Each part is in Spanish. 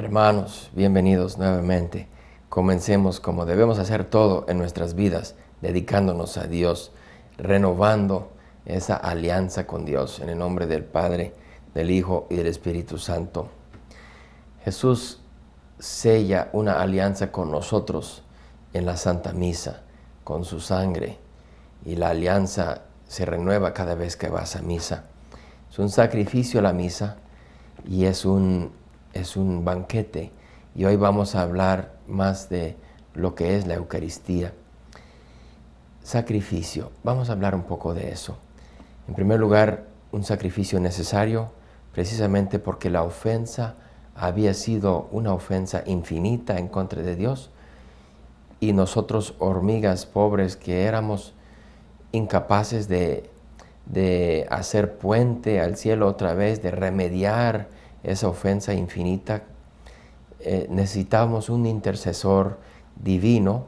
Hermanos, bienvenidos nuevamente. Comencemos como debemos hacer todo en nuestras vidas, dedicándonos a Dios, renovando esa alianza con Dios en el nombre del Padre, del Hijo y del Espíritu Santo. Jesús sella una alianza con nosotros en la Santa Misa, con su sangre, y la alianza se renueva cada vez que vas a misa. Es un sacrificio la misa y es un banquete, y hoy vamos a hablar más de lo que es la Eucaristía. Sacrificio, vamos a hablar un poco de eso. En primer lugar, un sacrificio necesario precisamente porque la ofensa había sido una ofensa infinita en contra de Dios, y nosotros, hormigas pobres que éramos, incapaces de hacer puente al cielo otra vez, de remediar esa ofensa infinita, necesitábamos un intercesor divino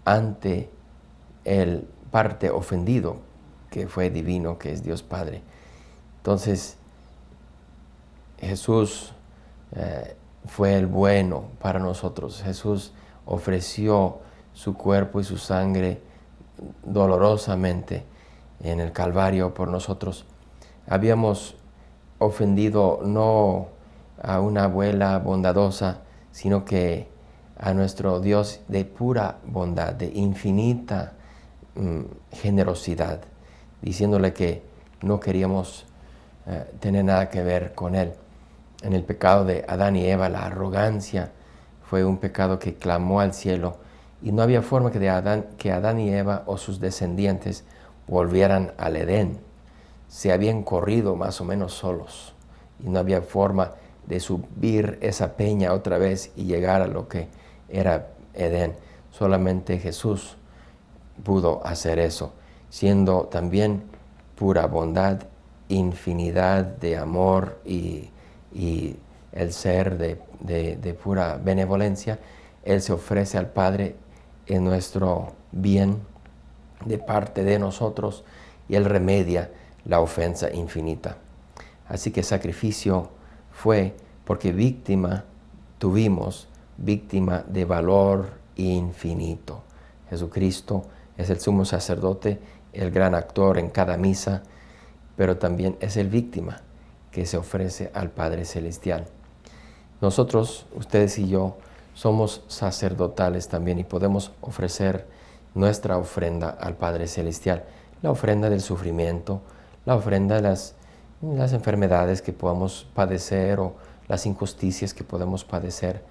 ante el parte ofendido, que fue divino, que es Dios Padre. Entonces, Jesús fue el bueno para nosotros. Jesús ofreció su cuerpo y su sangre dolorosamente en el Calvario por nosotros. Habíamos ofendido no a una abuela bondadosa, sino que a nuestro Dios de pura bondad, de infinita generosidad, diciéndole que no queríamos tener nada que ver con Él. En el pecado de Adán y Eva, la arrogancia fue un pecado que clamó al cielo, y no había forma que Adán y Eva o sus descendientes volvieran al Edén. Se habían corrido más o menos solos, y no había forma de subir esa peña otra vez y llegar a lo que era Edén. Solamente Jesús pudo hacer eso, siendo también pura bondad, infinidad de amor y el ser de pura benevolencia. Él se ofrece al Padre en nuestro bien, de parte de nosotros, y Él remedia la ofensa infinita. Así que sacrificio fue porque víctima tuvimos, víctima de valor infinito. Jesucristo es el sumo sacerdote, el gran actor en cada misa, pero también es el víctima que se ofrece al Padre Celestial. Nosotros, ustedes y yo, somos sacerdotales también, y podemos ofrecer nuestra ofrenda al Padre Celestial, la ofrenda del sufrimiento, la ofrenda de las enfermedades que podamos padecer o las injusticias que podemos padecer.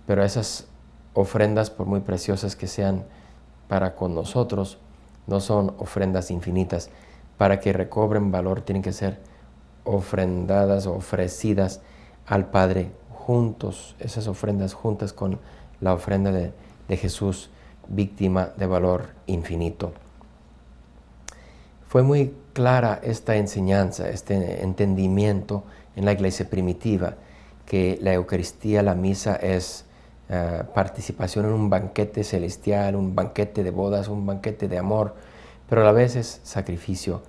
Pero esas ofrendas, por muy preciosas que sean para con nosotros, no son ofrendas infinitas. Para que recobren valor tienen que ser ofrendadas o ofrecidas al Padre juntos, esas ofrendas juntas con la ofrenda de Jesús, víctima de valor infinito. Fue muy clara esta enseñanza, este entendimiento en la iglesia primitiva, que la Eucaristía, la misa, es participación en un banquete celestial, un banquete de bodas, un banquete de amor, pero a la vez es sacrificio.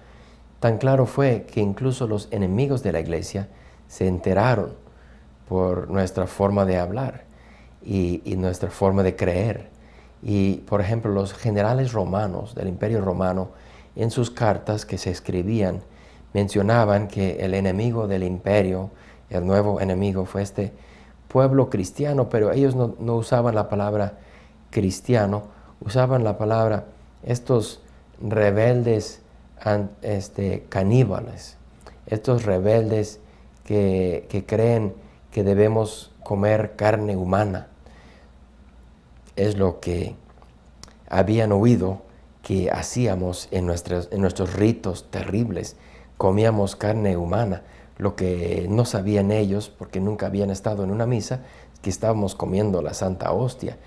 Tan claro fue que incluso los enemigos de la iglesia se enteraron por nuestra forma de hablar y nuestra forma de creer. Y, por ejemplo, los generales romanos del Imperio Romano, en sus cartas que se escribían, mencionaban que el enemigo del imperio, el nuevo enemigo, fue este pueblo cristiano, pero ellos no usaban la palabra cristiano, usaban la palabra estos rebeldes caníbales, estos rebeldes que creen que debemos comer carne humana. Es lo que habían oído que hacíamos en nuestros ritos terribles. Comíamos carne humana. Lo que no sabían ellos, porque nunca habían estado en una misa, es que estábamos comiendo la Santa Hostia.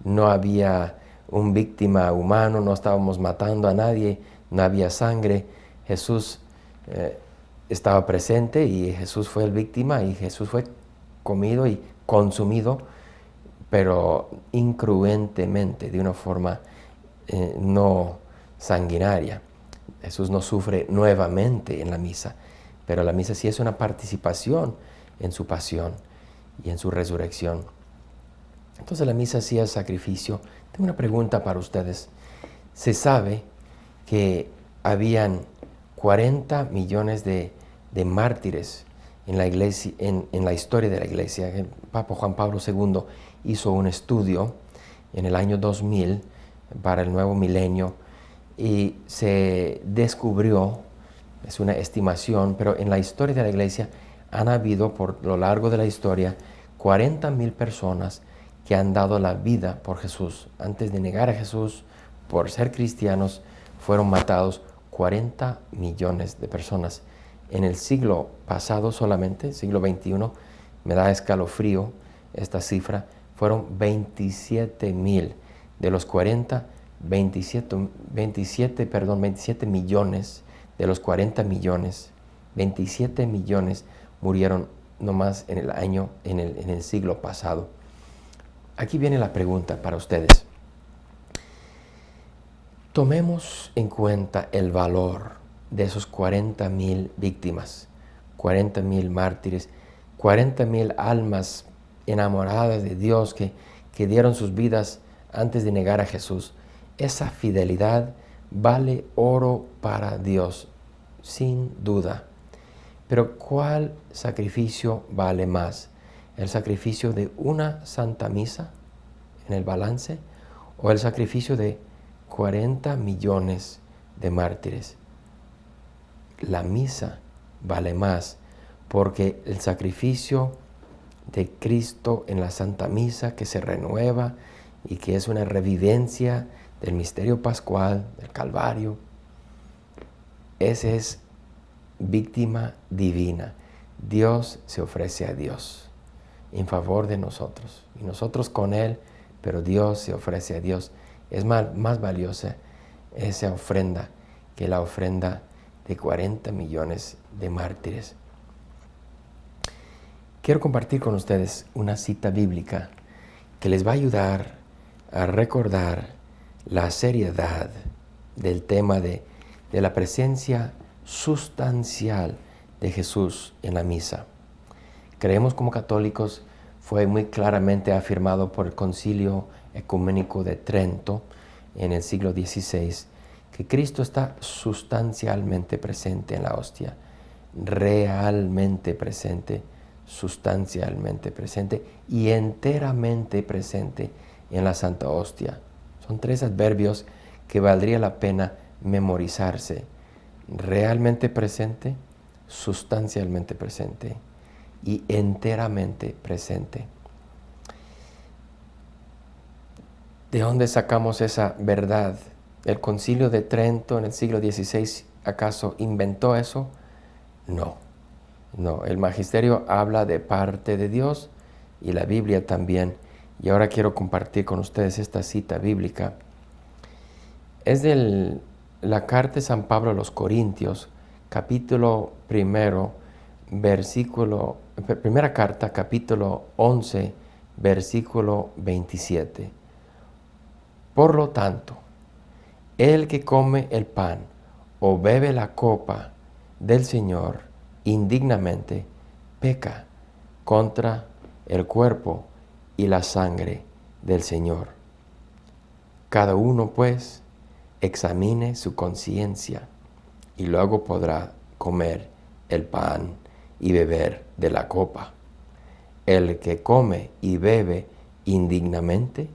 No había un víctima humano, no estábamos matando a nadie, no había sangre. Jesús estaba presente, y Jesús fue el víctima, y Jesús fue comido y consumido, pero incruentemente, de una forma no sanguinaria. Jesús no sufre nuevamente en la misa, pero la misa sí es una participación en su pasión. y en su resurrección. Entonces la misa sí es sacrificio. Tengo una pregunta para ustedes. Se sabe que habían 40 millones de mártires en la iglesia, en la historia de la iglesia. El Papa Juan Pablo II hizo un estudio en el año 2000 para el nuevo milenio y se descubrió, es una estimación, pero en la historia de la iglesia han habido por lo largo de la historia 40,000 personas que han dado la vida por Jesús. Antes de negar a Jesús, por ser cristianos, fueron matados 40 millones de personas. En el siglo pasado solamente, siglo XXI, me da escalofrío esta cifra, fueron 27,000. De los 40, 27 millones, de los 40 millones, 27 millones murieron nomás en el siglo pasado. Aquí viene la pregunta para ustedes. Tomemos en cuenta el valor de esos 40,000 víctimas, 40,000 mártires, 40,000 almas enamoradas de Dios que dieron sus vidas antes de negar a Jesús. Esa fidelidad vale oro para Dios, sin duda. Pero ¿cuál sacrificio vale más? ¿El sacrificio de una santa misa en el balance o el sacrificio de 40 millones de mártires? La misa vale más porque el sacrificio de Cristo en la Santa Misa que se renueva y que es una revivencia del misterio pascual, del Calvario, ese es víctima divina. Dios se ofrece a Dios en favor de nosotros y nosotros con Él, pero Dios se ofrece a Dios. Es más valiosa esa ofrenda que la ofrenda de 40 millones de mártires. Quiero compartir con ustedes una cita bíblica que les va a ayudar a recordar la seriedad del tema de la presencia sustancial de Jesús en la misa. Creemos como católicos, fue muy claramente afirmado por el Concilio Ecuménico de Trento en el siglo XVI, que Cristo está sustancialmente presente en la hostia, realmente presente, sustancialmente presente y enteramente presente en la Santa Hostia. Son 3 adverbios que valdría la pena memorizarse. Realmente presente, sustancialmente presente y enteramente presente. ¿De dónde sacamos esa verdad? ¿El Concilio de Trento en el siglo XVI acaso inventó eso? No. El magisterio habla de parte de Dios y la Biblia también. Y ahora quiero compartir con ustedes esta cita bíblica. Es de la carta de San Pablo a los Corintios, capítulo 1, primera carta, capítulo 11, versículo 27. Por lo tanto, el que come el pan o bebe la copa del Señor indignamente, peca contra el cuerpo y la sangre del Señor. Cada uno, pues, examine su conciencia y luego podrá comer el pan y beber de la copa. El que come y bebe indignamente,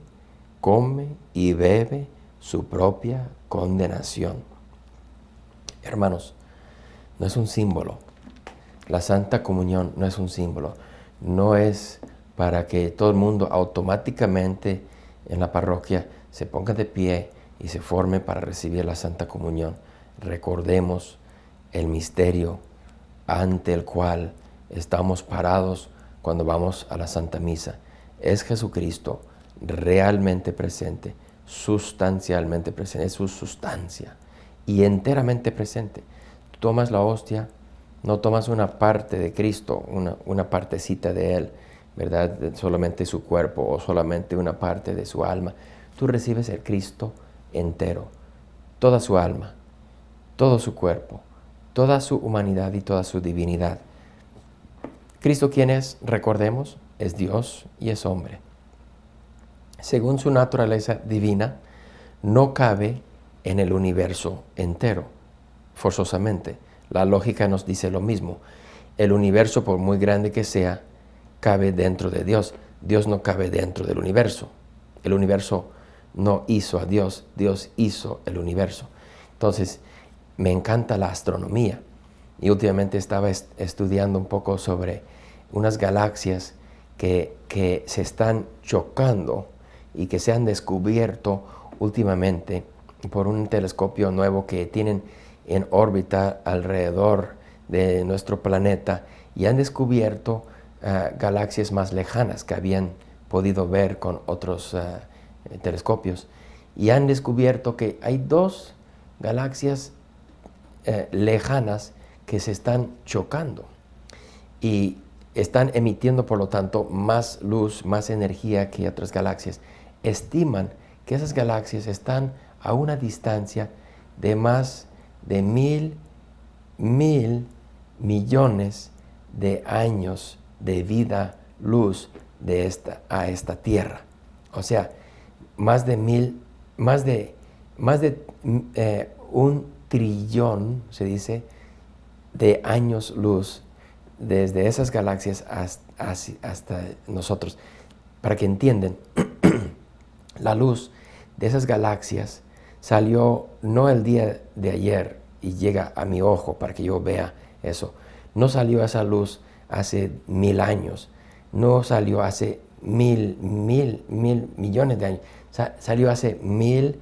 come y bebe su propia condenación. Hermanos, no es un símbolo. La Santa Comunión no es un símbolo. No es para que todo el mundo automáticamente en la parroquia se ponga de pie y se forme para recibir la Santa Comunión. Recordemos el misterio ante el cual estamos parados cuando vamos a la Santa Misa. Es Jesucristo realmente presente, sustancialmente presente, es su sustancia y enteramente presente. Tomas la hostia, no tomas una parte de Cristo, una partecita de Él, ¿verdad? Solamente su cuerpo o solamente una parte de su alma. Tú recibes el Cristo entero, toda su alma, todo su cuerpo, toda su humanidad y toda su divinidad. ¿Cristo quién es? Recordemos, es Dios y es hombre. Según su naturaleza divina, no cabe en el universo entero, forzosamente. La lógica nos dice lo mismo. El universo, por muy grande que sea, cabe dentro de Dios. Dios no cabe dentro del universo. El universo no hizo a Dios, Dios hizo el universo. Entonces, me encanta la astronomía. Y últimamente estaba estudiando un poco sobre unas galaxias que se están chocando y que se han descubierto últimamente por un telescopio nuevo que tienen en órbita alrededor de nuestro planeta, y han descubierto galaxias más lejanas que habían podido ver con otros telescopios, y han descubierto que hay dos galaxias lejanas que se están chocando y están emitiendo, por lo tanto, más luz, más energía que otras galaxias. Estiman que esas galaxias están a una distancia de más de mil millones de años de vida, luz a esta Tierra. O sea, más de un trillón, se dice, de años luz desde esas galaxias hasta nosotros. Para que entiendan, la luz de esas galaxias salió no el día de ayer y llega a mi ojo para que yo vea eso. No salió esa luz hace 1000 años, no salió hace mil millones de años. Salió hace 1000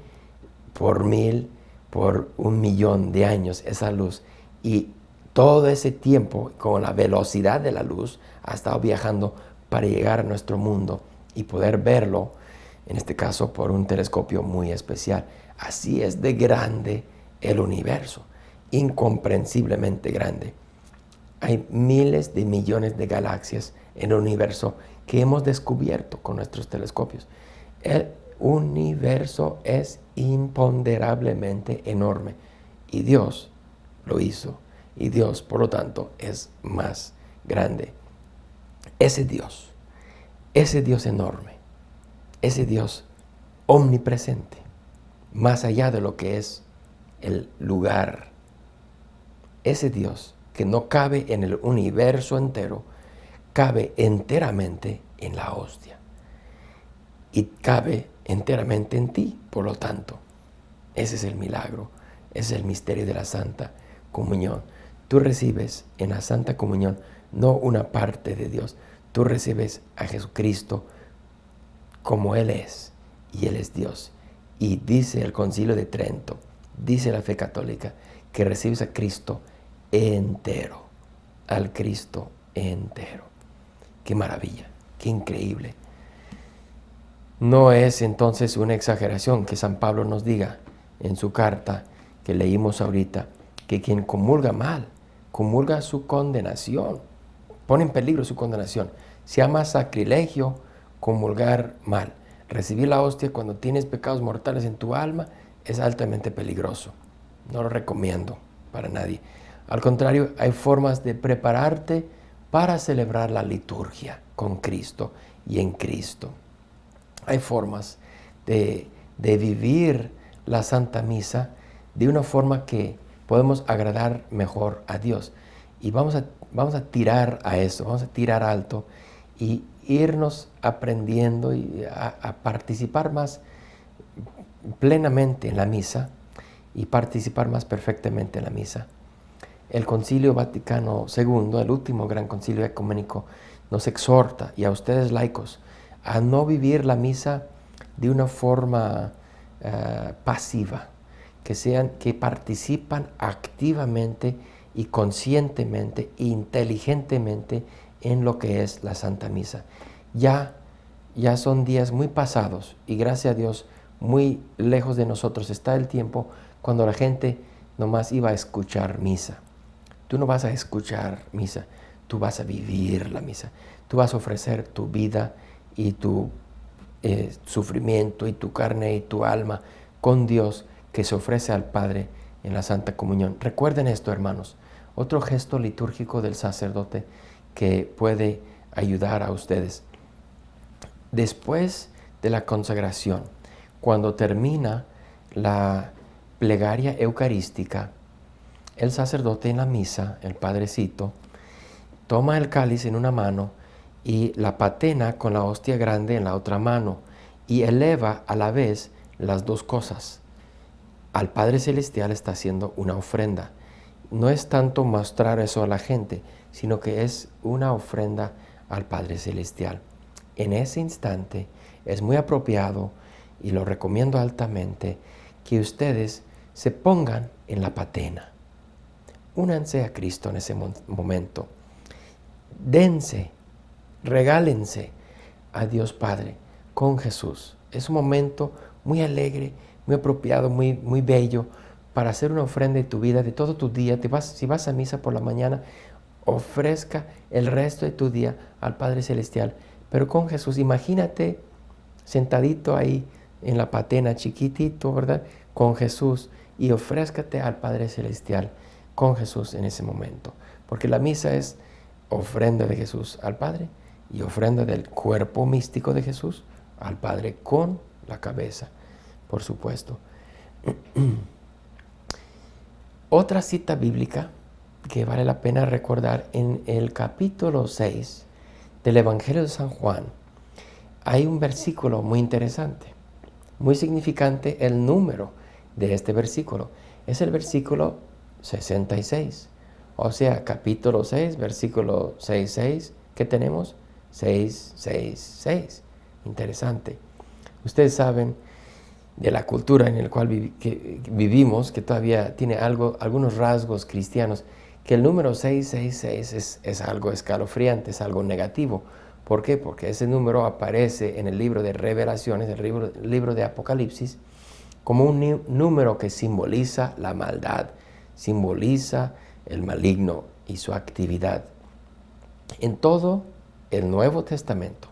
por 1.000.000 de años esa luz, y todo ese tiempo, con la velocidad de la luz, ha estado viajando para llegar a nuestro mundo y poder verlo, en este caso por un telescopio muy especial. Así es de grande el universo, incomprensiblemente grande. Hay miles de millones de galaxias en el universo que hemos descubierto con nuestros telescopios. El universo es imponderablemente enorme y Dios lo hizo, y Dios, por lo tanto, es más grande. Ese Dios enorme, ese Dios omnipresente, más allá de lo que es el lugar, ese Dios que no cabe en el universo entero, cabe enteramente en la hostia y cabe enteramente en ti. Por lo tanto, ese es el milagro, ese es el misterio de la Santa Comunión. Tú recibes en la Santa Comunión no una parte de Dios, tú recibes a Jesucristo como Él es, y Él es Dios. Y dice el Concilio de Trento, dice la fe católica, que recibes a Cristo entero, al Cristo entero. ¡Qué maravilla! ¡Qué increíble! No es entonces una exageración que San Pablo nos diga en su carta que leímos ahorita, que quien comulga mal, comulga su condenación, pone en peligro su condenación. Se llama sacrilegio comulgar mal. Recibir la hostia cuando tienes pecados mortales en tu alma es altamente peligroso. No lo recomiendo para nadie. Al contrario, hay formas de prepararte para celebrar la liturgia con Cristo y en Cristo. Hay formas de vivir la Santa Misa de una forma que podemos agradar mejor a Dios. Y vamos a tirar a eso, vamos a tirar alto y irnos aprendiendo y a participar más plenamente en la misa y participar más perfectamente en la misa. El Concilio Vaticano II, el último gran concilio ecuménico, nos exhorta, y a ustedes laicos, a no vivir la misa de una forma pasiva, que participan activamente y conscientemente e inteligentemente en lo que es la Santa Misa. Ya son días muy pasados y gracias a Dios muy lejos de nosotros está el tiempo cuando la gente nomás iba a escuchar misa. Tú no vas a escuchar misa, tú vas a vivir la misa. Tú vas a ofrecer tu vida y tu sufrimiento y tu carne y tu alma con Dios, que se ofrece al Padre en la Santa Comunión. Recuerden esto, hermanos. Otro gesto litúrgico del sacerdote que puede ayudar a ustedes después de la consagración, cuando termina la plegaria eucarística, el sacerdote en la misa, el padrecito, toma el cáliz en una mano y la patena con la hostia grande en la otra mano y eleva a la vez las dos cosas. Al Padre Celestial está haciendo una ofrenda. No es tanto mostrar eso a la gente, sino que es una ofrenda al Padre Celestial. En ese instante es muy apropiado, y lo recomiendo altamente, que ustedes se pongan en la patena. Únanse a Cristo en ese momento. Dense, regálense a Dios Padre con Jesús. Es un momento muy alegre, muy apropiado, muy bello para hacer una ofrenda de tu vida, de todo tu día. Si vas a misa por la mañana, ofrezca el resto de tu día al Padre Celestial, pero con Jesús. Imagínate sentadito ahí en la patena, chiquitito, ¿verdad? Con Jesús, y ofrézcate al Padre Celestial con Jesús en ese momento, porque la misa es ofrenda de Jesús al Padre y ofrenda del cuerpo místico de Jesús al Padre con la cabeza, por supuesto. Otra cita bíblica que vale la pena recordar, en el capítulo 6 del Evangelio de San Juan, hay un versículo muy interesante, muy significante. El número de este versículo es el versículo 66. O sea, capítulo 6, versículo 66, ¿qué tenemos? 666. Interesante. Ustedes saben de la cultura en la cual vivimos, que todavía tiene algunos rasgos cristianos, que el número 666 es algo escalofriante, es algo negativo. ¿Por qué? Porque ese número aparece en el libro de Revelaciones, el libro de Apocalipsis, como un número que simboliza la maldad, simboliza el maligno y su actividad. En todo el Nuevo Testamento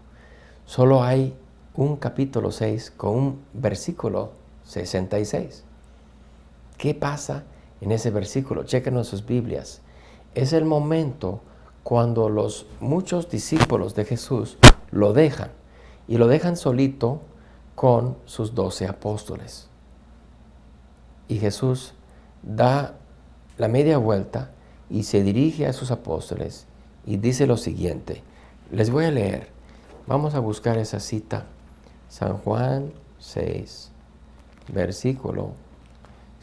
solo hay un capítulo 6 con un versículo 66. ¿Qué pasa en ese versículo? Chequen en sus Biblias. Es el momento cuando los muchos discípulos de Jesús lo dejan, y lo dejan solito con sus 12 apóstoles. Y Jesús da la media vuelta y se dirige a sus apóstoles y dice lo siguiente. Les voy a leer. Vamos a buscar esa cita. San Juan 6, versículo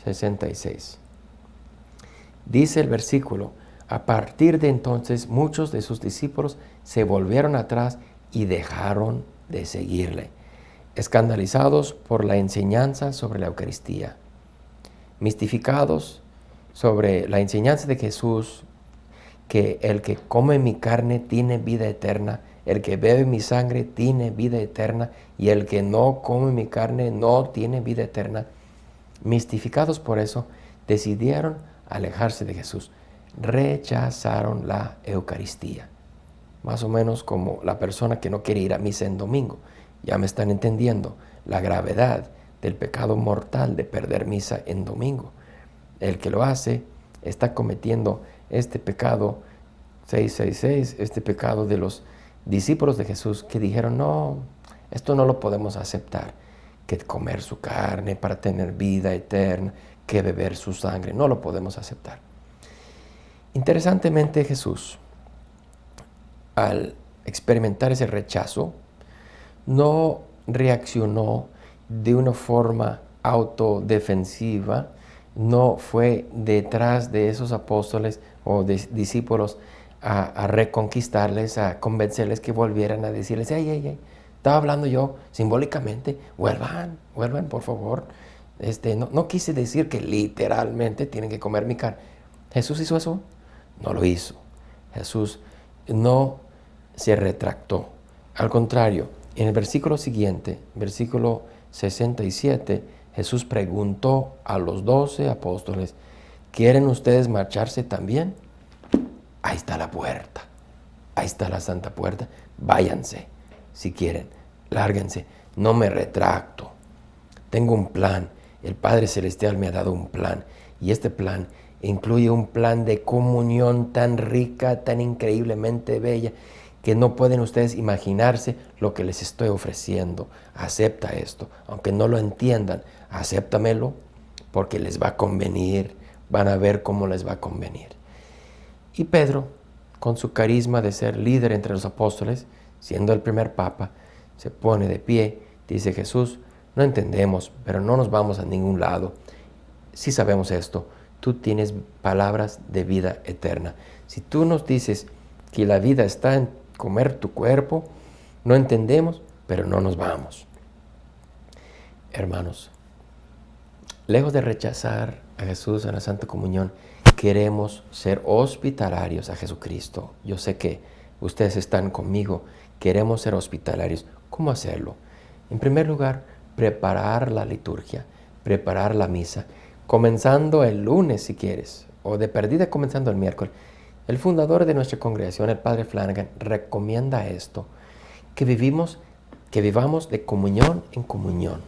66. Dice el versículo: a partir de entonces muchos de sus discípulos se volvieron atrás y dejaron de seguirle, escandalizados por la enseñanza sobre la Eucaristía, mistificados sobre la enseñanza de Jesús, que el que come mi carne tiene vida eterna, el que bebe mi sangre tiene vida eterna, y el que no come mi carne no tiene vida eterna. Mistificados por eso, decidieron alejarse de Jesús. Rechazaron la Eucaristía. Más o menos como la persona que no quiere ir a misa en domingo. Ya me están entendiendo la gravedad del pecado mortal de perder misa en domingo. El que lo hace está cometiendo este pecado 666, este pecado de los discípulos de Jesús que dijeron: no, esto no lo podemos aceptar, que comer su carne para tener vida eterna, que beber su sangre, no lo podemos aceptar. Interesantemente, Jesús, al experimentar ese rechazo, no reaccionó de una forma autodefensiva, no fue detrás de esos apóstoles o de discípulos a reconquistarles, a convencerles que volvieran, a decirles: hey, estaba hablando yo simbólicamente, vuelvan por favor. No quise decir que literalmente tienen que comer mi carne. ¿Jesús hizo eso? No lo hizo. Jesús no se retractó. Al contrario, en el versículo siguiente, versículo 67, Jesús preguntó a los 12 apóstoles: ¿quieren ustedes marcharse también? Ahí está la puerta, ahí está la santa puerta, váyanse si quieren, lárguense, no me retracto. Tengo un plan, el Padre Celestial me ha dado un plan, y este plan incluye un plan de comunión tan rica, tan increíblemente bella, que no pueden ustedes imaginarse lo que les estoy ofreciendo. Acepta esto, aunque no lo entiendan, acéptamelo porque les va a convenir, van a ver cómo les va a convenir. Y Pedro, con su carisma de ser líder entre los apóstoles, siendo el primer papa, se pone de pie, dice: Jesús, no entendemos, pero no nos vamos a ningún lado. Si sabemos esto, tú tienes palabras de vida eterna. Si tú nos dices que la vida está en comer tu cuerpo, no entendemos, pero no nos vamos. Hermanos, lejos de rechazar a Jesús en la Santa Comunión, queremos ser hospitalarios a Jesucristo. Yo sé que ustedes están conmigo, queremos ser hospitalarios. ¿Cómo hacerlo? En primer lugar, preparar la liturgia, preparar la misa, comenzando el lunes si quieres, o de perdida comenzando el miércoles. El fundador de nuestra congregación, el Padre Flanagan, recomienda esto, que vivamos de comunión en comunión.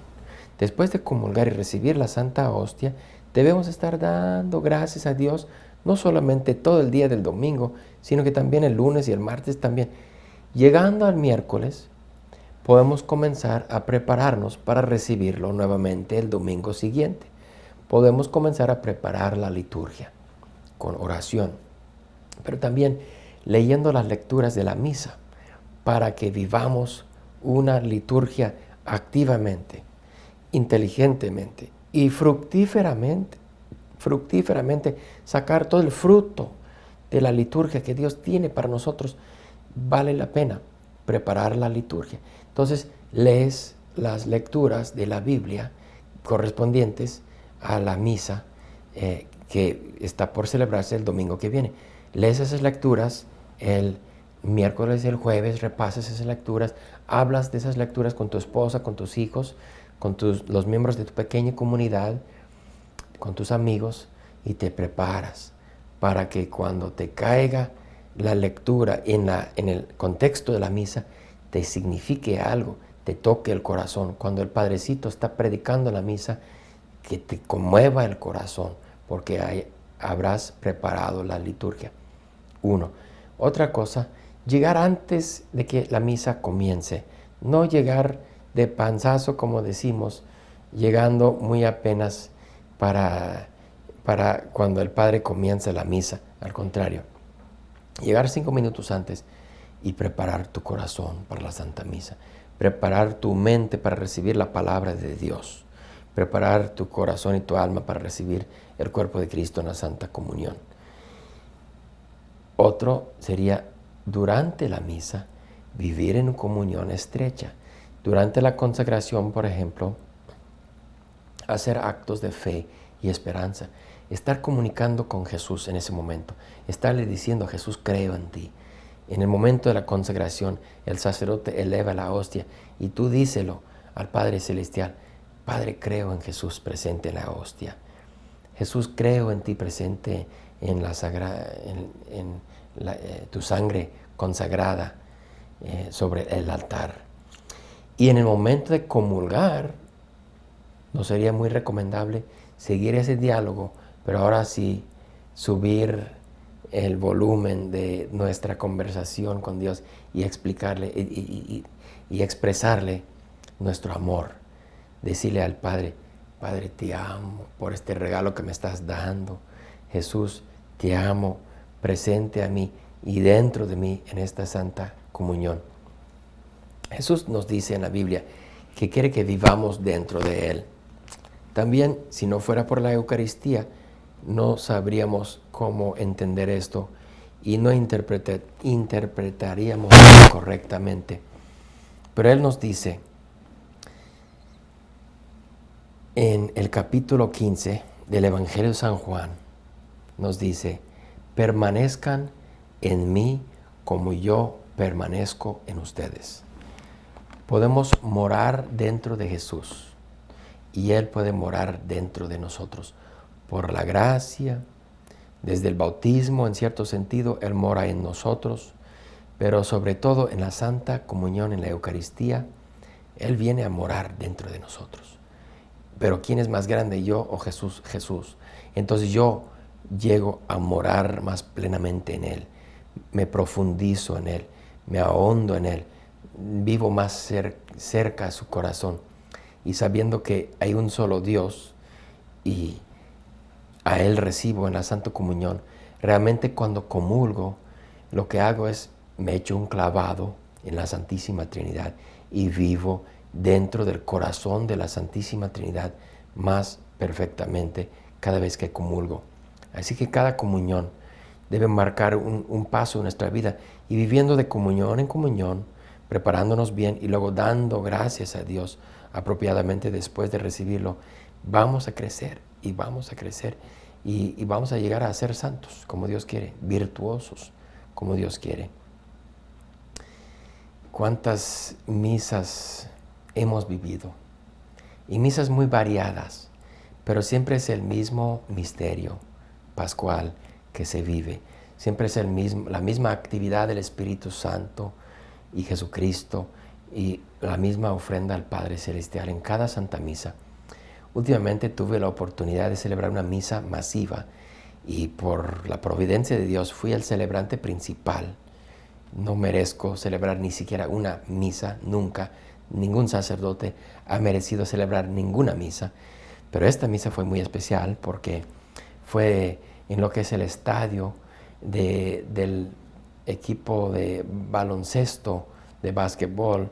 Después de comulgar y recibir la Santa Hostia, debemos estar dando gracias a Dios, no solamente todo el día del domingo, sino que también el lunes y el martes también. Llegando al miércoles, podemos comenzar a prepararnos para recibirlo nuevamente el domingo siguiente. Podemos comenzar a preparar la liturgia con oración, pero también leyendo las lecturas de la misa para que vivamos una liturgia activamente, inteligentemente y fructíferamente, sacar todo el fruto de la liturgia que Dios tiene para nosotros. Vale la pena preparar la liturgia. Entonces, lees las lecturas de la Biblia correspondientes a la misa que está por celebrarse el domingo que viene. Lees esas lecturas el miércoles y el jueves, repasas esas lecturas, hablas de esas lecturas con tu esposa, con tus hijos, con los miembros de tu pequeña comunidad, con tus amigos, y te preparas para que cuando te caiga la lectura en el contexto de la misa, te signifique algo, te toque el corazón. Cuando el Padrecito está predicando la misa, que te conmueva el corazón, porque habrás preparado la liturgia. Otra cosa, llegar antes de que la misa comience. No llegar de panzazo, como decimos, llegando muy apenas para cuando el Padre comienza la misa. Al contrario, llegar 5 minutos antes y preparar tu corazón para la Santa Misa. Preparar tu mente para recibir la palabra de Dios. Preparar tu corazón y tu alma para recibir el cuerpo de Cristo en la Santa Comunión. Otro sería, durante la misa, vivir en comunión estrecha. Durante la consagración, por ejemplo, hacer actos de fe y esperanza. Estar comunicando con Jesús en ese momento. Estarle diciendo: Jesús, creo en ti. En el momento de la consagración, el sacerdote eleva la hostia y tú díselo al Padre Celestial: Padre, creo en Jesús presente en la hostia. Jesús, creo en ti presente en tu sangre consagrada sobre el altar. Y en el momento de comulgar, ¿no sería muy recomendable seguir ese diálogo, pero ahora sí subir el volumen de nuestra conversación con Dios y explicarle y expresarle nuestro amor? Decirle al Padre: Padre, te amo por este regalo que me estás dando. Jesús, te amo, presente a mí y dentro de mí en esta Santa Comunión. Jesús nos dice en la Biblia que quiere que vivamos dentro de Él. También, si no fuera por la Eucaristía, no sabríamos cómo entender esto y no interpretaríamos correctamente. Pero Él nos dice en el capítulo 15 del Evangelio de San Juan, nos dice: permanezcan en mí como yo permanezco en ustedes. Podemos morar dentro de Jesús y Él puede morar dentro de nosotros por la gracia. Desde el bautismo, en cierto sentido, Él mora en nosotros, pero sobre todo en la Santa Comunión, en la Eucaristía, Él viene a morar dentro de nosotros. Pero ¿quién es más grande, yo o Jesús? Jesús. Entonces yo llego a morar más plenamente en Él, me profundizo en Él, me ahondo en Él, vivo más cerca a su corazón. Y sabiendo que hay un solo Dios y a Él recibo en la Santa Comunión, realmente cuando comulgo, lo que hago es me echo un clavado en la Santísima Trinidad y vivo dentro del corazón de la Santísima Trinidad más perfectamente cada vez que comulgo. Así que cada comunión debe marcar un paso en nuestra vida y viviendo de comunión en comunión, preparándonos bien y luego dando gracias a Dios apropiadamente después de recibirlo, vamos a crecer y vamos a crecer y vamos a llegar a ser santos como Dios quiere, virtuosos como Dios quiere. ¿Cuántas misas hemos vivido? Y misas muy variadas, pero siempre es el mismo misterio pascual que se vive. Siempre es la misma actividad del Espíritu Santo y Jesucristo y la misma ofrenda al Padre Celestial en cada Santa Misa. Últimamente tuve la oportunidad de celebrar una misa masiva y por la providencia de Dios fui el celebrante principal. No merezco celebrar ni siquiera una misa, nunca. Ningún sacerdote ha merecido celebrar ninguna misa. Pero esta misa fue muy especial porque fue en lo que es el estadio del equipo de baloncesto, de básquetbol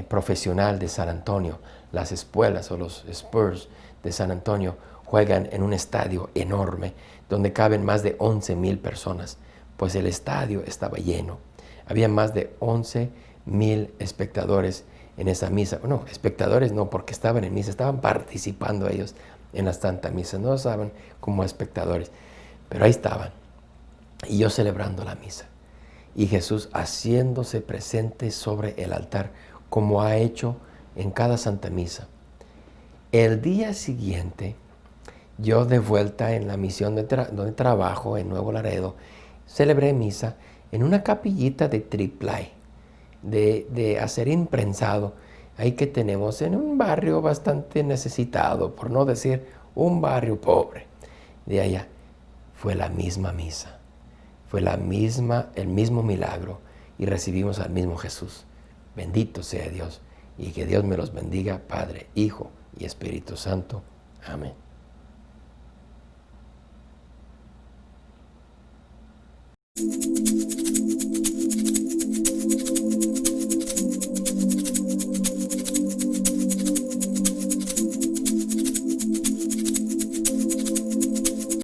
profesional de San Antonio. Las espuelas o los Spurs de San Antonio juegan en un estadio enorme donde caben más de 11,000 personas. Pues el estadio estaba lleno. Había más de 11,000 espectadores en esa misa. Bueno, espectadores no, porque estaban en misa, estaban participando ellos en la Santa Misa. No estaban como espectadores, pero ahí estaban. Y yo celebrando la misa. Y Jesús haciéndose presente sobre el altar, como ha hecho en cada Santa Misa. El día siguiente, yo de vuelta en la misión donde trabajo, en Nuevo Laredo, celebré misa en una capillita de triplay, de acero imprensado, ahí que tenemos en un barrio bastante necesitado, por no decir un barrio pobre. De allá fue la misma misa, fue el mismo milagro y recibimos al mismo Jesús. Bendito sea Dios y que Dios me los bendiga, Padre, Hijo y Espíritu Santo. Amén.